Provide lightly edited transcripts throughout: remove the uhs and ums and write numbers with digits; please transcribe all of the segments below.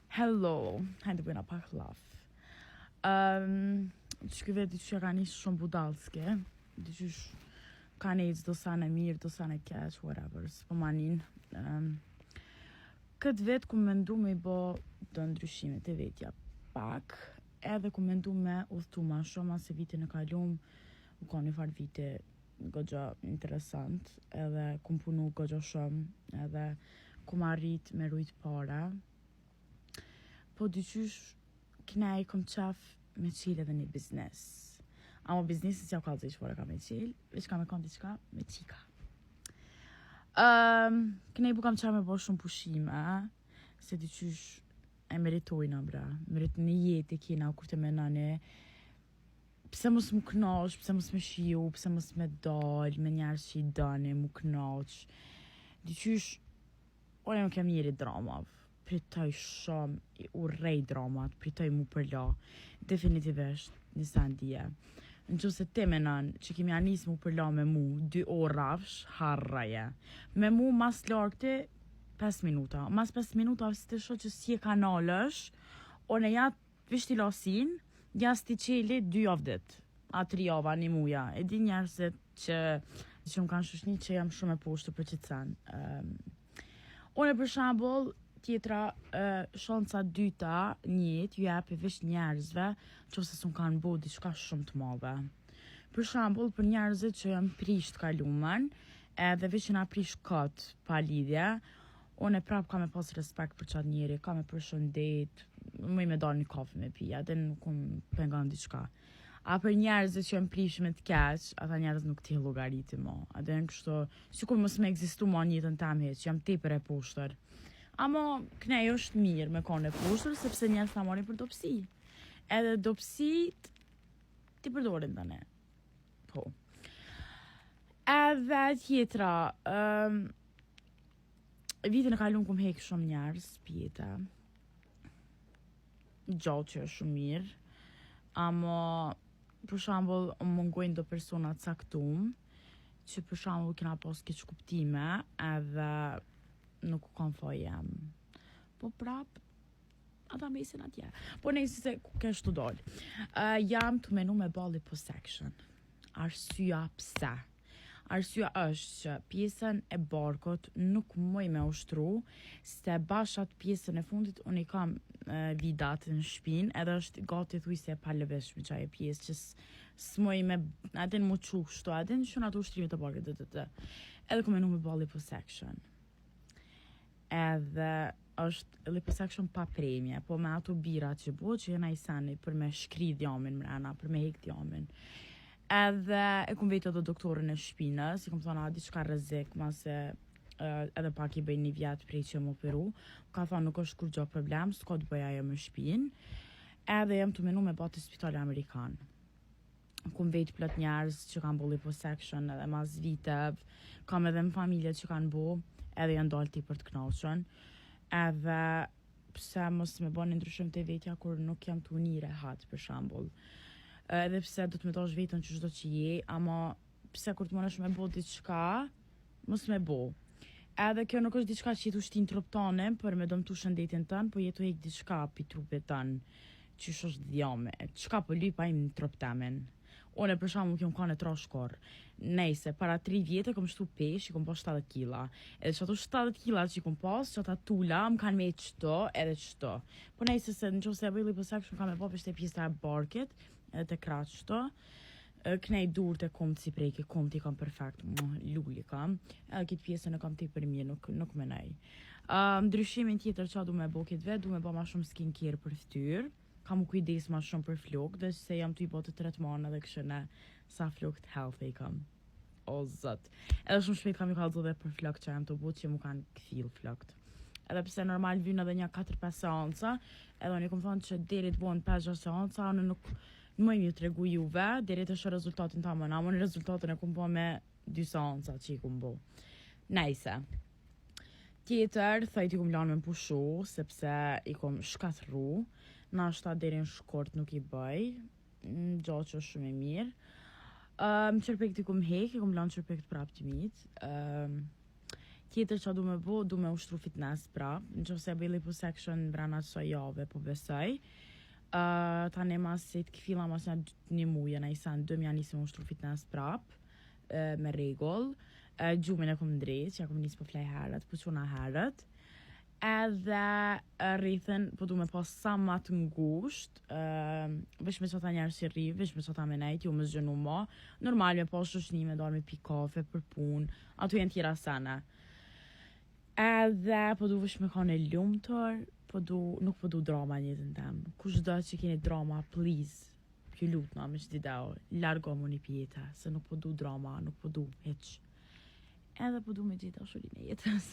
Hello, hajde bëjna pak laf. Shkyve diqysh ka njësë shumë budalske, diqysh ka nejtë do sa në mirë, do sa në keq, whatever, s'po manin. Këtë vetë ku mendu me i bo do ndryshimet e vetja pak, edhe ku mendu me udhtu ma shumë, se vitin e kalum, u ka një farë vite gogja interesant, edhe ku punu gogja shumë, edhe ku ma rrit me rujt para. Po dyqysh kënej kom qaf me qilë edhe një biznes. Amo biznesin si ja ka dhej që ka me qilë, veç ka me kon diqka me qika. Kënej bu kam qaf me bo shumë pushime, se dyqysh e meritojna bra. Merit një jetë e kina kur të menane, pse mos mu knoq, pse mos me shiu, pse mos me dal, me njerës që i dane, mu knoq. Dyqysh, ore më kem njeri dramav. Pritoj shumë, u rej dramat, pritoj mu përla, definitivisht një sandije. Në që se te menan që kemi anis mu përla me mu, 2 orë rafsh, harraje. Me mu mas larkëti 5 minuta. Mas 5 minuta, si të shoh që si e kanalësh, o në jatë vishti lasin, jas t'i qeli 2 javë dit, a 3 java, një muja. E di njerëzit që më kanë shushni që jam shumë e poshtë për qëtësan. One për shambull, tjetra shanca dyta njët ju jepi vesh njerëzve që se s'un kanë bo diçka shumë të madhe. Për shambull, për njerëzit që janë prisht kalumen, edhe veç që na prisht kot pa lidhje, unë prap ka me pas respekt për qatë njeri, ka me përshëndet, më i me dalë një kafe me pija, dhe nuk unë pengon diçka. A për njerëzit që janë prish me të keq, ata njerëz nuk t'i llogariti mo. A dhe në kështu, sikur mos me egzistu mo njëtën tam heq, jam tepër e poshtër. Amo kënej është mirë me kone poshtër, sepse njerëz ta morin për dopsi. Edhe dopsit ti përdorin të ne. Po. Edhe tjetra, vitin e kalun kum hek shumë njerëz, pjeta. Gjallë që është shumë mirë. Amo, për shambull, mungojnë do persona caktum, që për shambull kena pas keq kuptime, edhe nuk u kanë foj jam. Po prap, ata mesin atje. Po nejsi se kesh të dollë. Jam të menu me ba liposuction. Arsyeja pse. Arsyeja është që pjesën e barkut nuk muj me ushtru, se bashat pjesën e fundit unë i kam vidat në shpin, edhe është gati thuj se pa lëvesh me qaj e pjesë, që s'muj me, adin mu qushtu, adin shun ato ushtrimit e barkut, edhe ku menu me ba liposuction. Edhe është liposuction pa premje, po me ato birat që bo që jena i seni për me shkri djamin mrena, për me hek djamin. Edhe e kum vetë do doktorën e shpinës, i kum thona diçka rrezik, mase edhe pak i bëj një vjetë prej që më operu, ka thonë nuk është kur gjo problem, s'ka të bëja jo me shpinë, edhe jem të menu me bati spitali Amerikan. Kum vetë plot njerëz që kanë bo liposuction edhe mas viteve, kam edhe në familje që kanë bo, edhe janë dalë ti për të knaqën, edhe pse mos me bën ndryshim të vetja kur nuk jam të uni rehat për shambull. Edhe pse do të me dash vetën që çdo që je, ama pse kur të mënesh me bo diçka, mos me bo. Edhe kjo nuk është diçka që jetu shtin troptane për me dëmtu shëndetin tën, po jetu hek diçka pi trupit tën, që është dhjame, çka po lypa im në troptemin. One për shkakun që kanë trashkor. Nejse, para 3 vjetë kom shtu pesh, i kom pas 70 kila. Edhe që ato 70 kila që i kom pas, që ata tula, më kanë me qëto edhe qëto. Po nejse se në qëse e bëj liposuction, kam e po pështë e pjesë e barkit, edhe të kratë qëto. Kënej dur të kom të si prejke, kom të i kam perfekt, lulli kam. Edhe këtë pjesën e kam të i për mirë, nuk me nej. Ndryshimin tjetër që du me bo këtë vet, du me bo ma shumë skincare për ftyrë. Kam u kujdes ma shumë për flok, dhe se jam të i botë të tretmanë edhe këshëne sa flok të healthy kam. O zët. Edhe shumë shpejt kam i kalzu dhe për flok që jam të botë që mu kanë këthil flokt. Edhe pse normal vynë edhe një 4-5 seanca, edhe unë i kom thonë që deri të bojnë 5-6 seanca, unë nuk më ju të regu juve, deri të shë rezultatin ta mëna, unë rezultatin e kom po me 2 seanca që i kom bo. Nejse. Tjetër, thajt i kom lanë me pushu, sepse i kom shkatru, na shta deri në shkort nuk i bëj, gjatë që është shumë e mirë. Qërpekt i kom hek, i kom lanë qërpekt për aptimit. Tjetër që du me bo, du me ushtru fitness prap, në që se bëj liposuction brana qësoj jave, po besoj. Tani masit këfila mas një muje, në isan 2 mja nisë me ushtru fitness prap, me regull. Gjumin e kom drejt, që ja kom nisë po flej herët, po quna herët. Edhe rrithen, po du me pas sa ma të ngusht, vesh me qëta njerë si rri, vesh me qëta me nejt, ju me zgjënu ma. Normal me pas shoshnime, dorë me pi kafe për pun, ato jenë tjera sana. Edhe po du vesh me kone lumëtër, nuk po du drama njëtën tem. Kush do që keni drama, please, ju lutna me që dideo, largo mu një pjeta, se nuk po du drama, nuk po du heq. Edhe po du me gjitha shurin e jetës.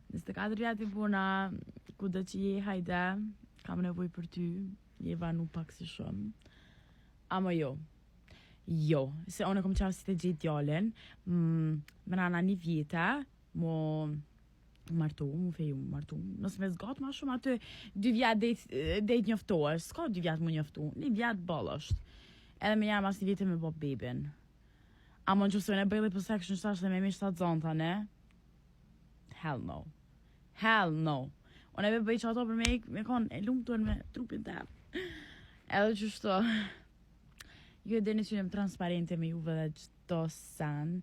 24 vjeti puna, ku do që je, hajde, kam nevoj për ty, je vanu pak si shumë. Ama jo, se one kom qasë si të gjithë djallin, më nana një vjeta, mu martu, nësë me zgatë ma shumë aty 2 vjetë dejt njoftohë, s'ka 2 vjetë mu njoftu, 1 vjetë balësht. Edhe me jam as 1 vjetë me bo bebin. Ama në që se ne bëjli liposuction shtash dhe me mi 7 zonta, ne? Hell no. Unë e bëj që ato për me konë e lumë tërë me trupin të edhe që shto. Ju e dini që jem transparente me juve dhe qëto sen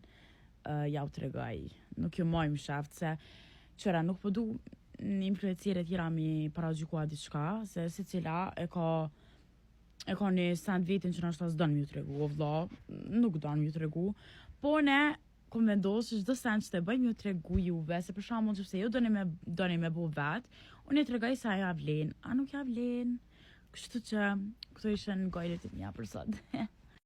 ja u të regaj. Nuk ju mojmë shaftë se qëra nuk po du një influencire tjera mi para gjykua diçka, se si cila e ka një sand vetin që nështë as donë mi ju të regu, o vla, nuk donë mi ju të regu, po ne kom vendosë që çdo send që të bëjmë ju të regu juve, se për shembull që se ju doni me bo vetë, unë i të regaj sa ja vlen, a nuk ja vlen, kështu që këto ishen gojlet e mija për sot.